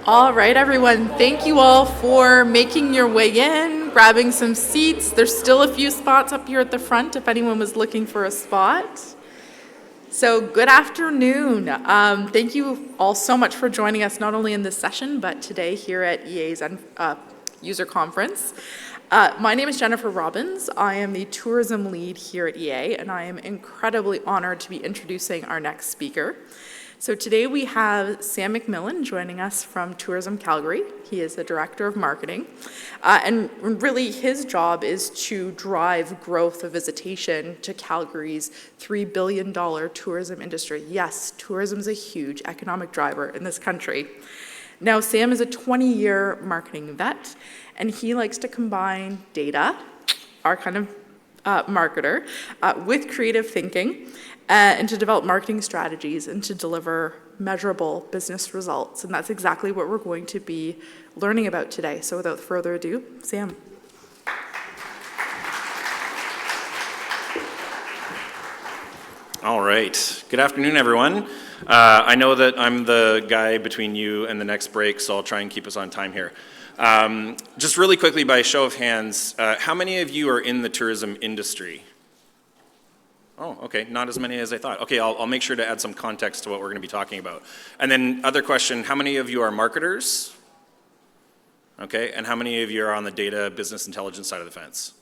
All right, everyone, thank you all for making your way in, grabbing some seats. There's still a few spots up here at the front if anyone was looking for a spot. So good afternoon. Thank you all so much for joining us, not only in this session, but today here at EA's user conference. My name is Jennifer Robbins. I am the tourism lead here at EA, and I am incredibly honored to be introducing our next speaker. So today we have Sam Macmillan joining us from Tourism Calgary. He is the Director of Marketing. And really his job is to drive growth of visitation to Calgary's $3 billion tourism industry. Yes, tourism is a huge economic driver in this country. Now, Sam is a 20-year marketing vet, and he likes to combine data, our kind of marketer, with creative thinking, and to develop marketing strategies and to deliver measurable business results. And that's exactly what we're going to be learning about today. So without further ado, Sam. All right. Good afternoon, everyone. I know that I'm the guy between you and the next break, so I'll try and keep us on time here. Just really quickly, by show of hands, how many of you are in the tourism industry? Oh, okay, not as many as I thought. Okay, I'll make sure to add some context to what we're going to be talking about. And then other question, how many of you are marketers? Okay, and how many of you are on the data business intelligence side of the fence?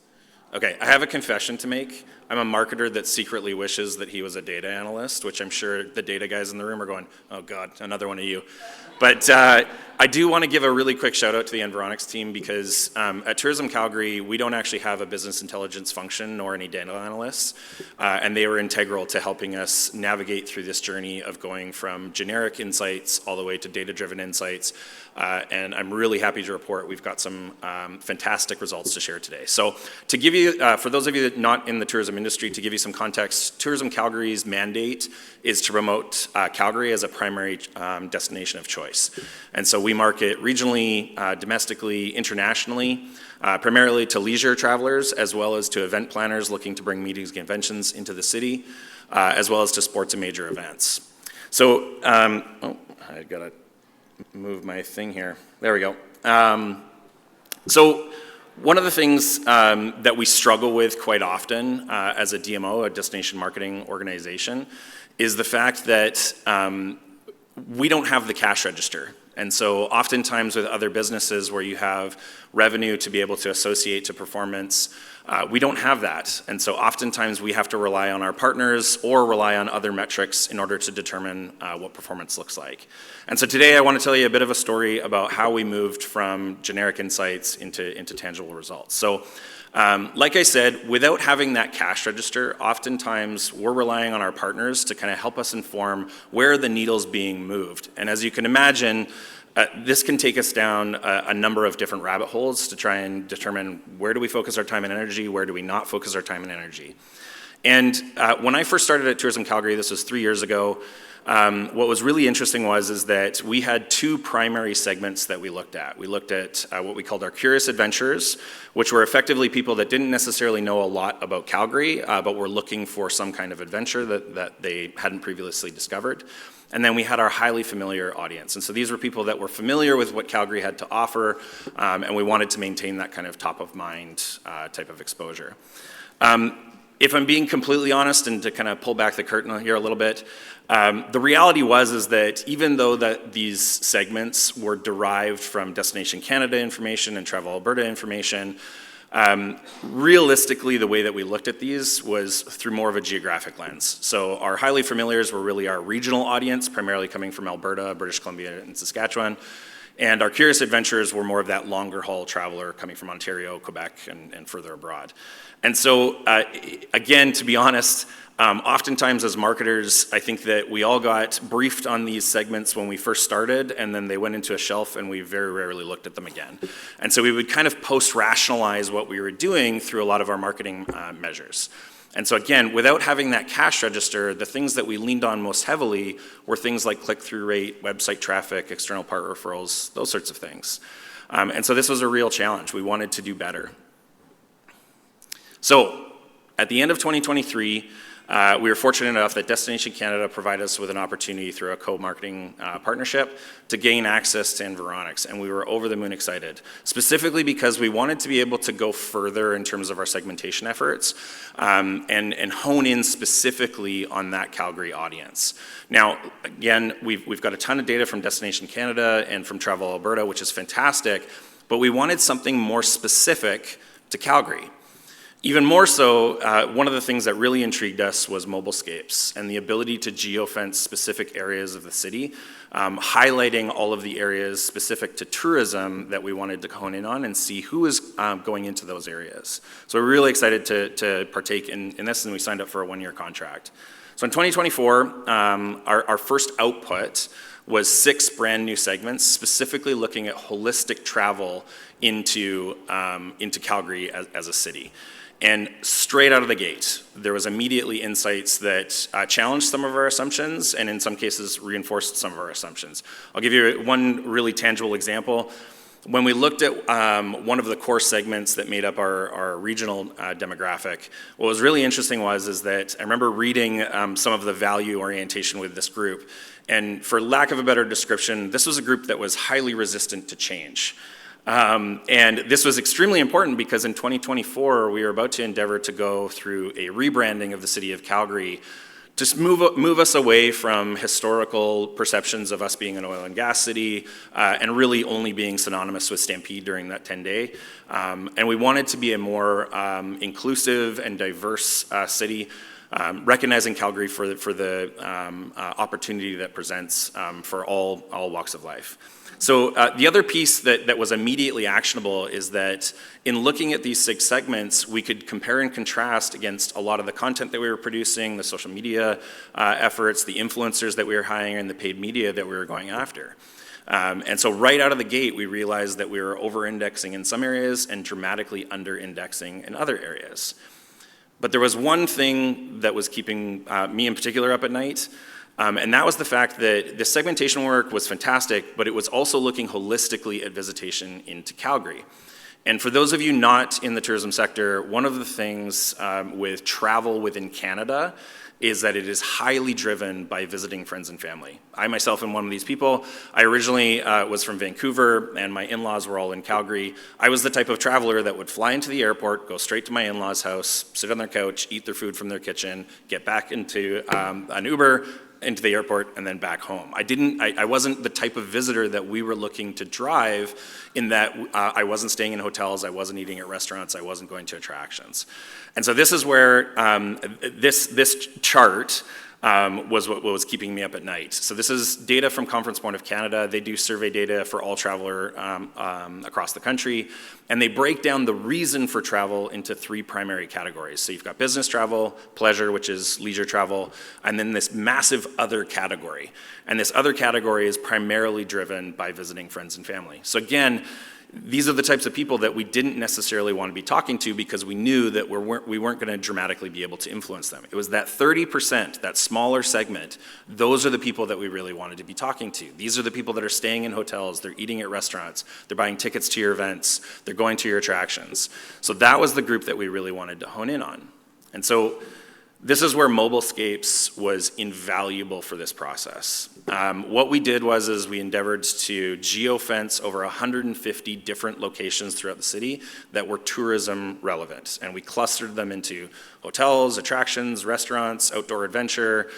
Okay, I have a confession to make. I'm a marketer that secretly wishes that he was a data analyst, which I'm sure the data guys in the room are going, oh God, another one of you. But I do want to give a really quick shout out to the Environics team because at Tourism Calgary, we don't actually have a business intelligence function nor any data analysts. And they were integral to helping us navigate through this journey of going from generic insights all the way to data-driven insights. And I'm really happy to report we've got some fantastic results to share today. So to give you, for those of you that are not in the tourism industry, to give you some context, Tourism Calgary's mandate is to promote Calgary as a primary destination of choice. And so we market regionally, domestically, internationally, primarily to leisure travelers, as well as to event planners looking to bring meetings and conventions into the city, as well as to sports and major events. So, I gotta move my thing here. There we go. So one of the things that we struggle with quite often as a DMO, a destination marketing organization, is the fact that we don't have the cash register. And so oftentimes with other businesses where you have revenue to be able to associate to performance, we don't have that. And so oftentimes we have to rely on our partners or rely on other metrics in order to determine what performance looks like. And so today I want to tell you a bit of a story about how we moved from generic insights into tangible results. So like I said, without having that cash register, oftentimes we're relying on our partners to kind of help us inform where the needle's being moved. And as you can imagine, this can take us down a number of different rabbit holes to try and determine where do we focus our time and energy, where do we not focus our time and energy. And when I first started at Tourism Calgary, this was 3 years ago, what was really interesting is that we had two primary segments that we looked at. We looked at what we called our curious adventurers, which were effectively people that didn't necessarily know a lot about Calgary, but were looking for some kind of adventure that they hadn't previously discovered. And then we had our highly familiar audience. And so these were people that were familiar with what Calgary had to offer, and we wanted to maintain that kind of top of mind type of exposure. If I'm being completely honest, and to kind of pull back the curtain here a little bit, the reality is that even though these segments were derived from Destination Canada information and Travel Alberta information, realistically the way that we looked at these was through more of a geographic lens. So our highly familiars were really our regional audience, primarily coming from Alberta, British Columbia, and Saskatchewan. And our curious adventurers were more of that longer haul traveler coming from Ontario, Quebec, and further abroad. And so, again, to be honest, oftentimes as marketers, I think that we all got briefed on these segments when we first started, and then they went into a shelf and we very rarely looked at them again. And so we would kind of post-rationalize what we were doing through a lot of our marketing measures. And so again, without having that cash register, the things that we leaned on most heavily were things like click-through rate, website traffic, external part referrals, those sorts of things. And so this was a real challenge. We wanted to do better. So at the end of 2023, we were fortunate enough that Destination Canada provided us with an opportunity through a co-marketing partnership to gain access to Environics, and we were over the moon excited, specifically because we wanted to be able to go further in terms of our segmentation efforts and hone in specifically on that Calgary audience. Now, again, we've got a ton of data from Destination Canada and from Travel Alberta, which is fantastic, but we wanted something more specific to Calgary. Even more so, one of the things that really intrigued us was mobilescapes and the ability to geofence specific areas of the city, highlighting all of the areas specific to tourism that we wanted to hone in on and see who is going into those areas. So we're really excited to partake in this, and we signed up for a 1-year contract. So in 2024, our first output was 6 brand new segments, specifically looking at holistic travel into Calgary as a city. And straight out of the gate, there was immediately insights that challenged some of our assumptions and in some cases reinforced some of our assumptions. I'll give you one really tangible example. When we looked at one of the core segments that made up our regional demographic, what was really interesting is that I remember reading some of the value orientation with this group, and for lack of a better description, this was a group that was highly resistant to change. And this was extremely important because in 2024, we were about to endeavor to go through a rebranding of the city of Calgary to move us away from historical perceptions of us being an oil and gas city and really only being synonymous with Stampede during that 10-day. And we wanted to be a more inclusive and diverse city, recognizing Calgary for the opportunity that presents for all walks of life. So the other piece that was immediately actionable is that in looking at these 6 segments, we could compare and contrast against a lot of the content that we were producing, the social media efforts, the influencers that we were hiring, and the paid media that we were going after. And so right out of the gate, we realized that we were over-indexing in some areas and dramatically under-indexing in other areas. But there was one thing that was keeping me in particular up at night, and that was the fact that the segmentation work was fantastic, but it was also looking holistically at visitation into Calgary. And for those of you not in the tourism sector, one of the things with travel within Canada is that it is highly driven by visiting friends and family. I myself am one of these people. I originally was from Vancouver, and my in-laws were all in Calgary. I was the type of traveler that would fly into the airport, go straight to my in-laws' house, sit on their couch, eat their food from their kitchen, get back into an Uber, into the airport, and then back home. I wasn't the type of visitor that we were looking to drive, in that I wasn't staying in hotels, I wasn't eating at restaurants, I wasn't going to attractions. And so this is where this chart was what was keeping me up at night. So this is data from Conference Point of Canada. They do survey data for all traveler across the country, and they break down the reason for travel into 3 primary categories. So you've got business travel, pleasure, which is leisure travel, and then this massive other category. And this other category is primarily driven by visiting friends and family. So again, these are the types of people that we didn't necessarily want to be talking to because we knew that we weren't going to dramatically be able to influence them. It was that 30%, that smaller segment, those are the people that we really wanted to be talking to. These are the people that are staying in hotels, they're eating at restaurants, they're buying tickets to your events, they're going to your attractions. So that was the group that we really wanted to hone in on. And so this is where mobilescapes was invaluable for this process. What we did was we endeavored to geofence over 150 different locations throughout the city that were tourism relevant. And we clustered them into hotels, attractions, restaurants, outdoor adventure,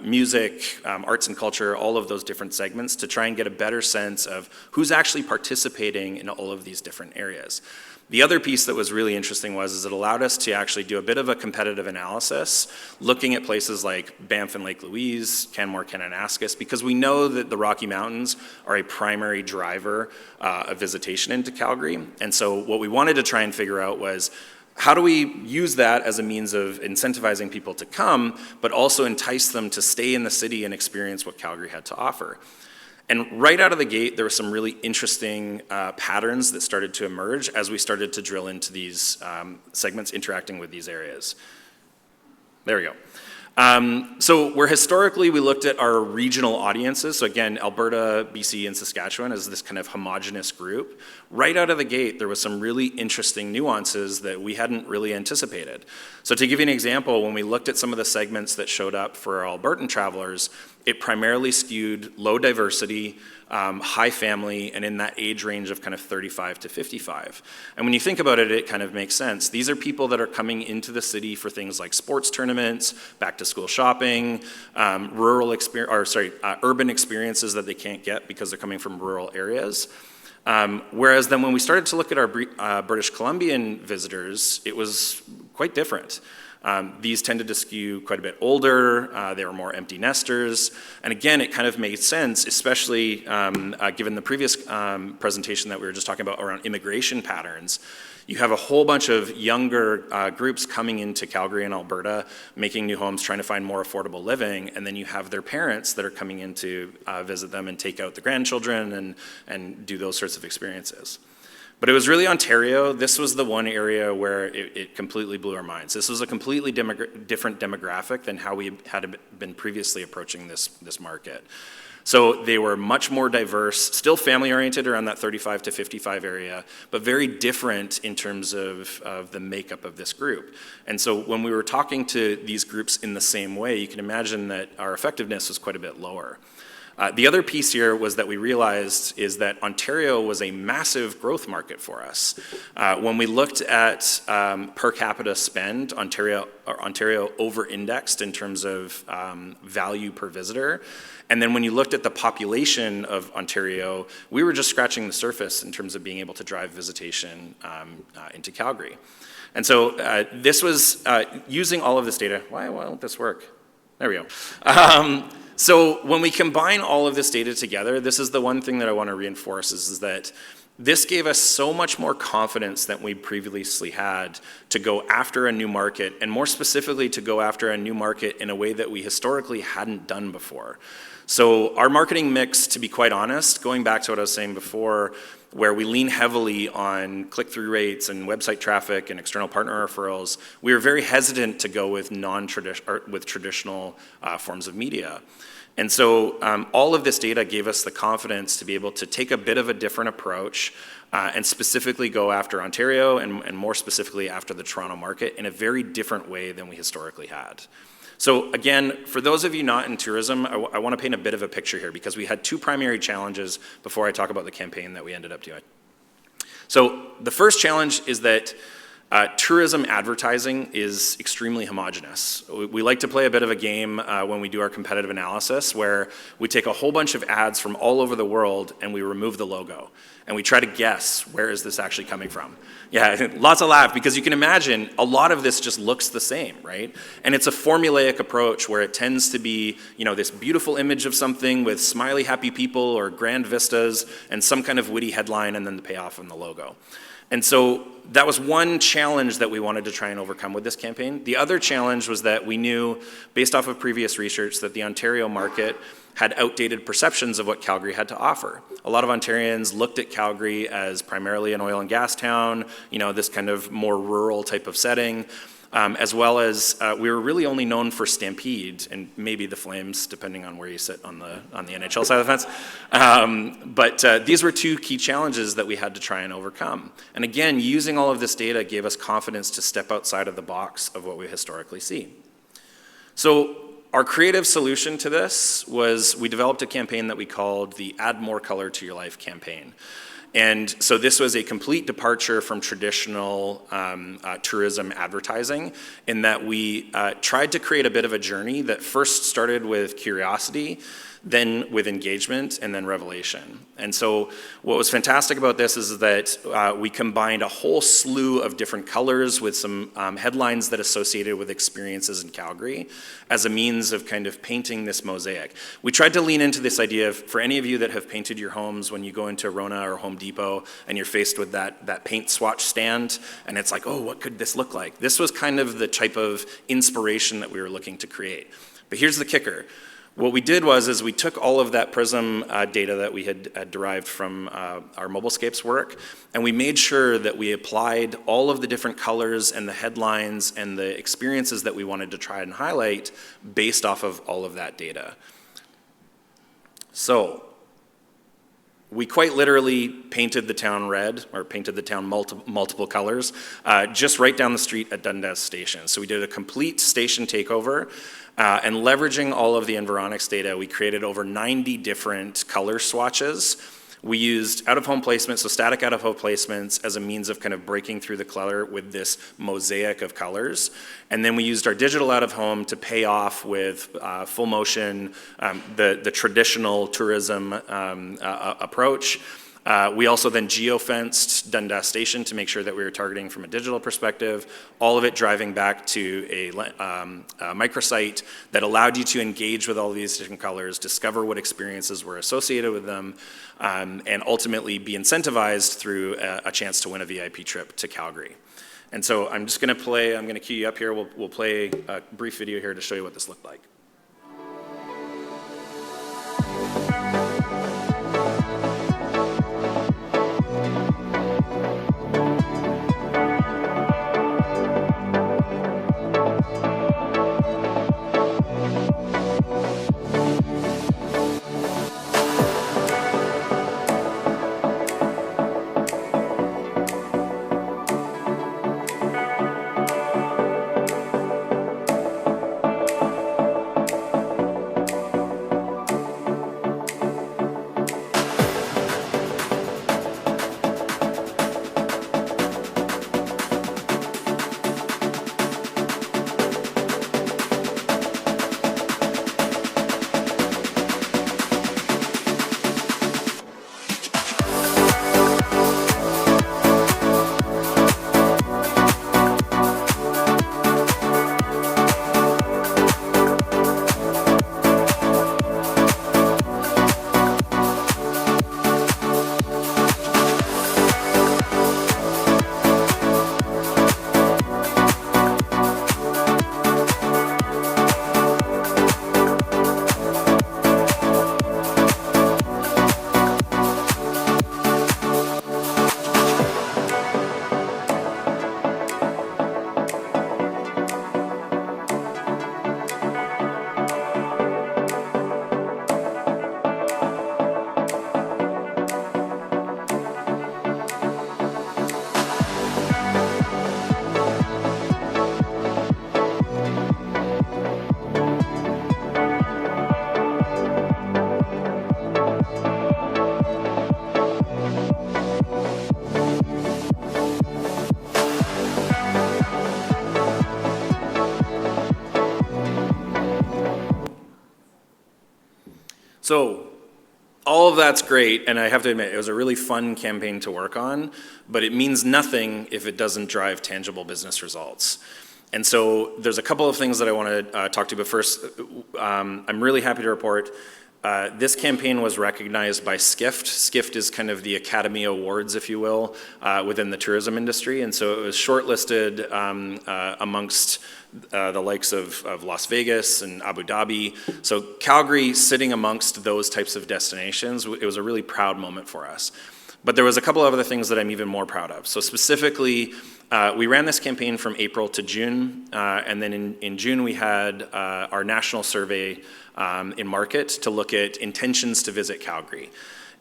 music, arts and culture, all of those different segments to try and get a better sense of who's actually participating in all of these different areas. The other piece that was really interesting was it allowed us to actually do a bit of a competitive analysis, looking at places like Banff and Lake Louise, Canmore, Kananaskis, because we know that the Rocky Mountains are a primary driver of visitation into Calgary. And so what we wanted to try and figure out was, how do we use that as a means of incentivizing people to come, but also entice them to stay in the city and experience what Calgary had to offer? And right out of the gate, there were some really interesting patterns that started to emerge as we started to drill into these segments interacting with these areas. There we go. So where historically we looked at our regional audiences, so again, Alberta, BC, and Saskatchewan as this kind of homogenous group, right out of the gate, there was some really interesting nuances that we hadn't really anticipated. So to give you an example, when we looked at some of the segments that showed up for our Albertan travelers, it primarily skewed low diversity, high family, and in that age range of kind of 35 to 55. And when you think about it, it kind of makes sense. These are people that are coming into the city for things like sports tournaments, back to school shopping, urban experiences that they can't get because they're coming from rural areas. Whereas then when we started to look at our British Columbian visitors, it was quite different. These tended to skew quite a bit older, they were more empty nesters, and again, it kind of made sense, especially given the previous presentation that we were just talking about around immigration patterns. You have a whole bunch of younger groups coming into Calgary and Alberta, making new homes, trying to find more affordable living, and then you have their parents that are coming in to visit them and take out the grandchildren and do those sorts of experiences. But it was really Ontario. This was the one area where it completely blew our minds. This was a completely different demographic than how we had been previously approaching this market. So they were much more diverse, still family-oriented around that 35 to 55 area, but very different in terms of the makeup of this group. And so when we were talking to these groups in the same way, you can imagine that our effectiveness was quite a bit lower. The other piece here was that we realized is that Ontario was a massive growth market for us. When we looked at per capita spend, Ontario over-indexed in terms of value per visitor. And then when you looked at the population of Ontario, we were just scratching the surface in terms of being able to drive visitation into Calgary. And so this was using all of this data. Why won't this work? There we go. So when we combine all of this data together, this is the one thing that I want to reinforce is that this gave us so much more confidence than we previously had to go after a new market, and more specifically to go after a new market in a way that we historically hadn't done before. So our marketing mix, to be quite honest, going back to what I was saying before, where we lean heavily on click-through rates and website traffic and external partner referrals, we were very hesitant to go with traditional forms of media. And so all of this data gave us the confidence to be able to take a bit of a different approach and specifically go after Ontario and more specifically after the Toronto market in a very different way than we historically had. So again, for those of you not in tourism, I want to paint a bit of a picture here because we had two primary challenges before I talk about the campaign that we ended up doing. So the first challenge is that tourism advertising is extremely homogenous. We like to play a bit of a game when we do our competitive analysis where we take a whole bunch of ads from all over the world and we remove the logo. And we try to guess, where is this actually coming from? Yeah, lots of laugh because you can imagine a lot of this just looks the same, right? And it's a formulaic approach where it tends to be, this beautiful image of something with smiley, happy people or grand vistas and some kind of witty headline and then the payoff on the logo. And so that was one challenge that we wanted to try and overcome with this campaign. The other challenge was that we knew, based off of previous research, that the Ontario market had outdated perceptions of what Calgary had to offer. A lot of Ontarians looked at Calgary as primarily an oil and gas town, this kind of more rural type of setting, as well as we were really only known for Stampede and maybe the Flames, depending on where you sit on the NHL side of the fence. But these were two key challenges that we had to try and overcome. And again, using all of this data gave us confidence to step outside of the box of what we historically see. So our creative solution to this was we developed a campaign that we called the Add More Color to Your Life campaign. And so this was a complete departure from traditional tourism advertising in that we tried to create a bit of a journey that first started with curiosity, then with engagement, and then revelation. And so what was fantastic about this is that we combined a whole slew of different colors with some headlines that associated with experiences in Calgary as a means of kind of painting this mosaic. We tried to lean into this idea of, for any of you that have painted your homes when you go into Rona or Home Depot and you're faced with that paint swatch stand, and it's like, oh, what could this look like? This was kind of the type of inspiration that we were looking to create. But here's the kicker. What we did is we took all of that Prism data that we had derived from our Mobilescapes work, and we made sure that we applied all of the different colors and the headlines and the experiences that we wanted to try and highlight based off of all of that data. So we quite literally painted the town red, or painted the town multiple colors, just right down the street at Dundas Station. So we did a complete station takeover, and leveraging all of the Environics data, we created over 90 different color swatches. We used out-of-home placements, so static out-of-home placements, as a means of kind of breaking through the clutter with this mosaic of colors. And then we used our digital out-of-home to pay off with full motion, the traditional tourism approach. We also then geo-fenced Dundas Station to make sure that we were targeting from a digital perspective, all of it driving back to a microsite that allowed you to engage with all these different colors, discover what experiences were associated with them, and ultimately be incentivized through a chance to win a VIP trip to Calgary. And so I'm just gonna I'm gonna cue you up here, we'll play a brief video here to show you what this looked like. So all of that's great, and I have to admit, it was a really fun campaign to work on, but it means nothing if it doesn't drive tangible business results. And so there's a couple of things that I want to talk to, but first, I'm really happy to report this campaign was recognized by Skift. Skift is kind of the Academy Awards, if you will, within the tourism industry, and so it was shortlisted amongst the likes of Las Vegas and Abu Dhabi. So Calgary sitting amongst those types of destinations, it was a really proud moment for us. But there was a couple of other things that I'm even more proud of. So specifically, we ran this campaign from April to June, and then in June we had our national survey in market to look at intentions to visit Calgary.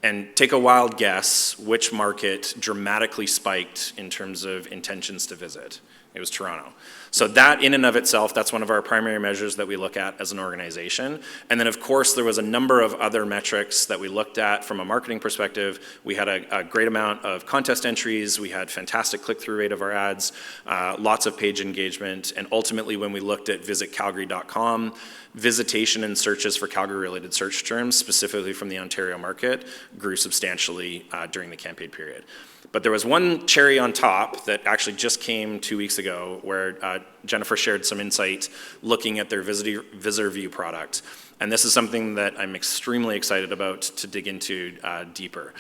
And take a wild guess which market dramatically spiked in terms of intentions to visit. It was Toronto. So that in and of itself, that's one of our primary measures that we look at as an organization. And then of course, there was a number of other metrics that we looked at from a marketing perspective. We had a great amount of contest entries. We had fantastic click-through rate of our ads, lots of page engagement. And ultimately, when we looked at visitcalgary.com, visitation and searches for Calgary-related search terms, specifically from the Ontario market, grew substantially during the campaign period. But there was one cherry on top that actually just came 2 weeks ago where Jennifer shared some insight looking at their visitor view product. And this is something that I'm extremely excited about to dig into deeper.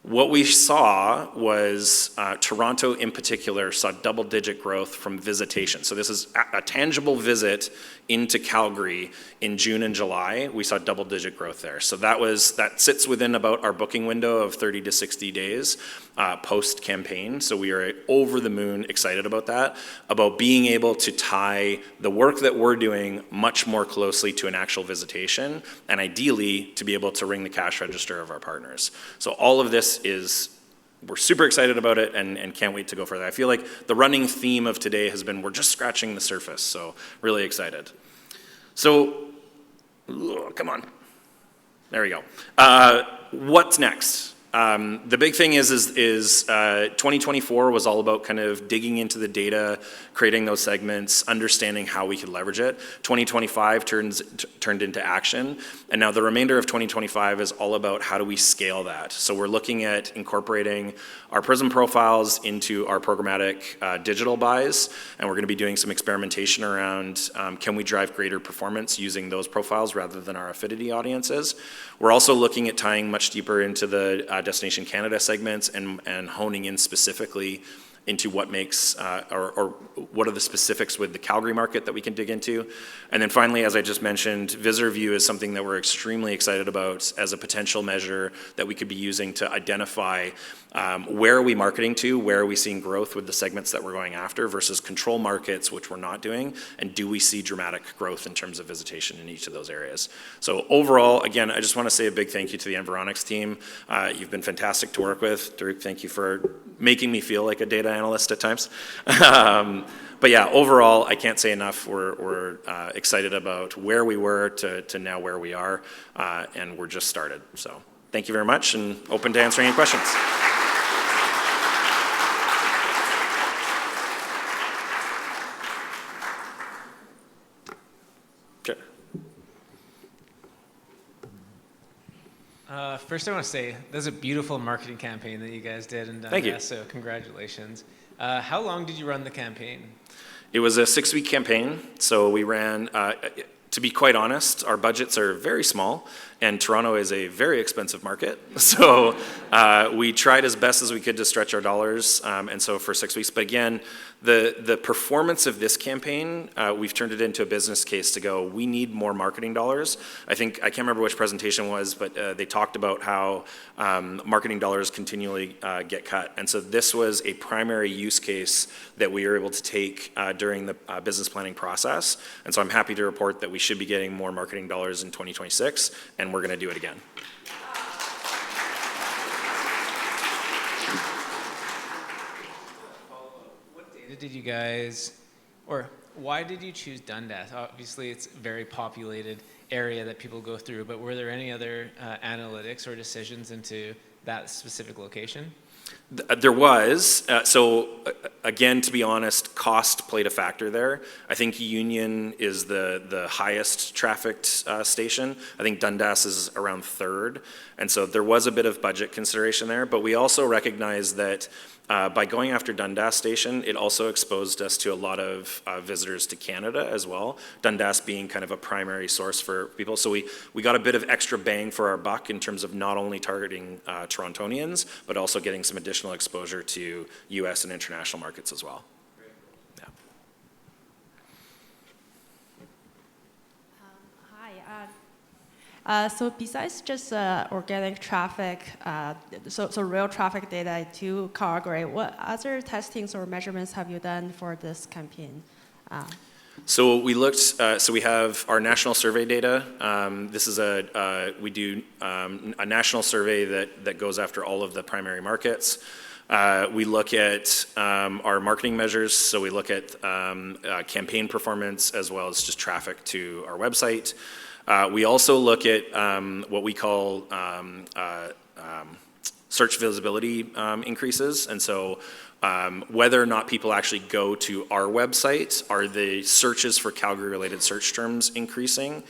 What we saw was Toronto in particular saw double-digit growth from visitation. So this is a tangible visit into Calgary in June and July. We saw double-digit growth there. So that sits within about our booking window of 30 to 60 days post-campaign. So we are over the moon excited about that, about being able to tie the work that we're doing much more closely to an actual visitation, and ideally to be able to ring the cash register of our partners. So all of this we're super excited about it and can't wait to go further. I feel like the running theme of today has been we're just scratching the surface, so really excited. So, come on. There we go. What's next? The big thing is 2024 was all about kind of digging into the data, creating those segments, understanding how we could leverage it. 2025 turned into action, and now the remainder of 2025 is all about how do we scale that. So we're looking at incorporating our Prism profiles into our programmatic digital buys, and we're going to be doing some experimentation around can we drive greater performance using those profiles rather than our affinity audiences. We're also looking at tying much deeper into the Destination Canada segments and honing in specifically into what makes, or what are the specifics with the Calgary market that we can dig into. And then finally, as I just mentioned, visitor view is something that we're extremely excited about as a potential measure that we could be using to identify where are we marketing to, where are we seeing growth with the segments that we're going after versus control markets, which we're not doing, and do we see dramatic growth in terms of visitation in each of those areas. So overall, again, I just want to say a big thank you to the Environics team. You've been fantastic to work with. Drew, thank you for making me feel like a data analyst at times. But yeah, overall, I can't say enough. We're excited about where we were to now where we are, and we're just started. So thank you very much, and open to answering any questions. Sure. First, I want to say that's a beautiful marketing campaign that you guys did in Dundas. Thank you. So congratulations. How long did you run the campaign? It was a 6-week campaign, so we ran, to be quite honest, our budgets are very small, and Toronto is a very expensive market. So we tried as best as we could to stretch our dollars, and so for 6 weeks. But again, the performance of this campaign, we've turned it into a business case to go, we need more marketing dollars. I can't remember which presentation was, but they talked about how marketing dollars continually get cut. And so this was a primary use case that we were able to take during the business planning process. And so I'm happy to report that we should be getting more marketing dollars in 2026, and we're going to do it again. What data did you guys, or why did you choose Dundas? Obviously, it's a very populated area that people go through, but were there any other analytics or decisions into that specific location? There was. Again, to be honest, cost played a factor there. I think Union is the highest trafficked station. I think Dundas is around third. And so there was a bit of budget consideration there. But we also recognize that by going after Dundas Station, it also exposed us to a lot of visitors to Canada as well, Dundas being kind of a primary source for people. So we got a bit of extra bang for our buck in terms of not only targeting Torontonians, but also getting some additional exposure to US and international markets as well. Yeah. So besides just organic traffic, so real traffic data to Calgary, what other testings or measurements have you done for this campaign? So we looked. So we have our national survey data. This is we do a national survey that goes after all of the primary markets. We look at our marketing measures. So we look at campaign performance as well as just traffic to our website. We also look at what we call search visibility increases. And so whether or not people actually go to our website, are the searches for Calgary-related search terms increasing?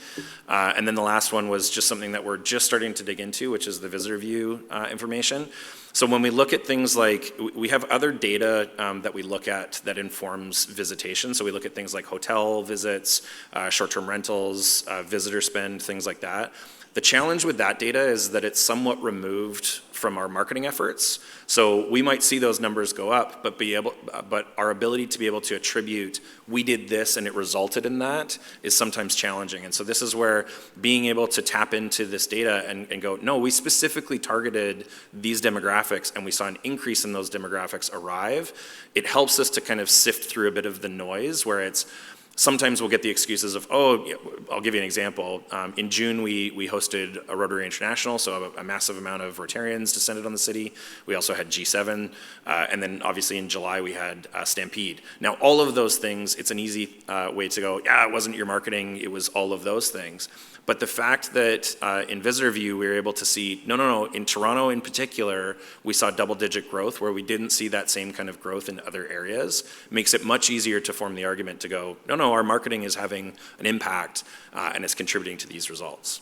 And then the last one was just something that we're just starting to dig into, which is the visitor view information. So when we look at things like, we have other data that we look at that informs visitation. So we look at things like hotel visits, short-term rentals, visitor spend, things like that. The challenge with that data is that it's somewhat removed from our marketing efforts. So we might see those numbers go up, but our ability to be able to attribute, we did this and it resulted in that, is sometimes challenging. And so this is where being able to tap into this data and go, no, we specifically targeted these demographics and we saw an increase in those demographics arrive. It helps us to kind of sift through a bit of the noise where it's, sometimes we'll get the excuses of, oh, I'll give you an example. In June, we hosted a Rotary International, so a massive amount of Rotarians descended on the city. We also had G7, and then obviously in July we had Stampede. Now, all of those things, it's an easy way to go, yeah, it wasn't your marketing, it was all of those things. But the fact that in Visitor View, we were able to see, no, in Toronto in particular, we saw double-digit growth where we didn't see that same kind of growth in other areas, makes it much easier to form the argument to go, no, our marketing is having an impact and it's contributing to these results.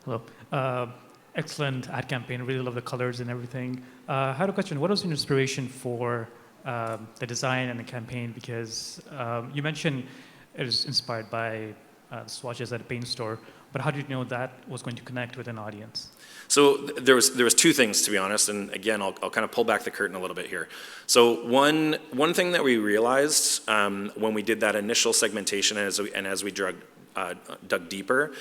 Hello. Excellent ad campaign. Really love the colors and everything. I had a question. What was your inspiration for the design and the campaign? Because you mentioned it was inspired by swatches at a paint store, but how did you know that was going to connect with an audience? So there was two things, to be honest, and again, I'll kind of pull back the curtain a little bit here. So one thing that we realized when we did that initial segmentation and as we dug deeper,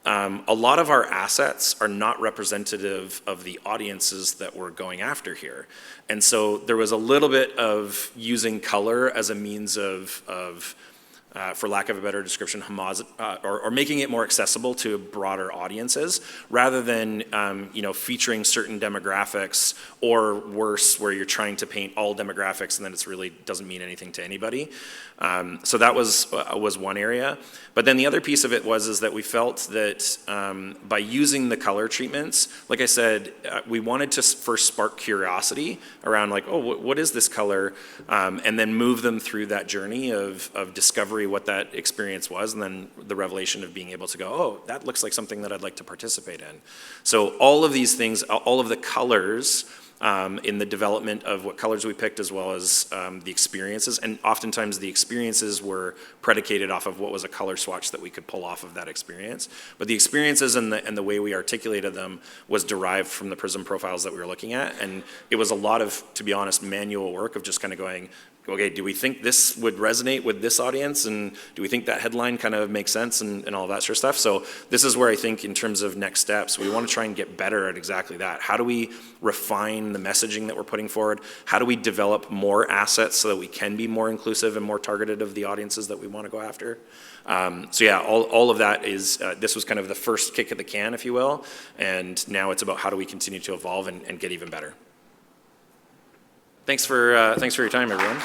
a lot of our assets are not representative of the audiences that we're going after here. And so there was a little bit of using color as a means of for lack of a better description, or making it more accessible to broader audiences, rather than featuring certain demographics, or worse, where you're trying to paint all demographics and then it really doesn't mean anything to anybody. So that was one area. But then the other piece of it is that we felt that by using the color treatments, like I said, we wanted to first spark curiosity around like, oh, what is this color? And then move them through that journey of discovery, what that experience was, and then the revelation of being able to go, oh, that looks like something that I'd like to participate in. So all of these things, all of the colors in the development of what colors we picked, as well as the experiences, and oftentimes the experiences were predicated off of what was a color swatch that we could pull off of that experience. But the experiences and the way we articulated them was derived from the prism profiles that we were looking at, and it was a lot of, to be honest, manual work of just kind of going, okay, do we think this would resonate with this audience, and do we think that headline kind of makes sense, and all that sort of stuff. So this is where I think in terms of next steps, we want to try and get better at exactly that. How do we refine the messaging that we're putting forward? How do we develop more assets so that we can be more inclusive and more targeted of the audiences that we want to go after? So yeah, all of that is, this was kind of the first kick at the can, if you will, and now it's about how do we continue to evolve and get even better. Thanks for your time, everyone.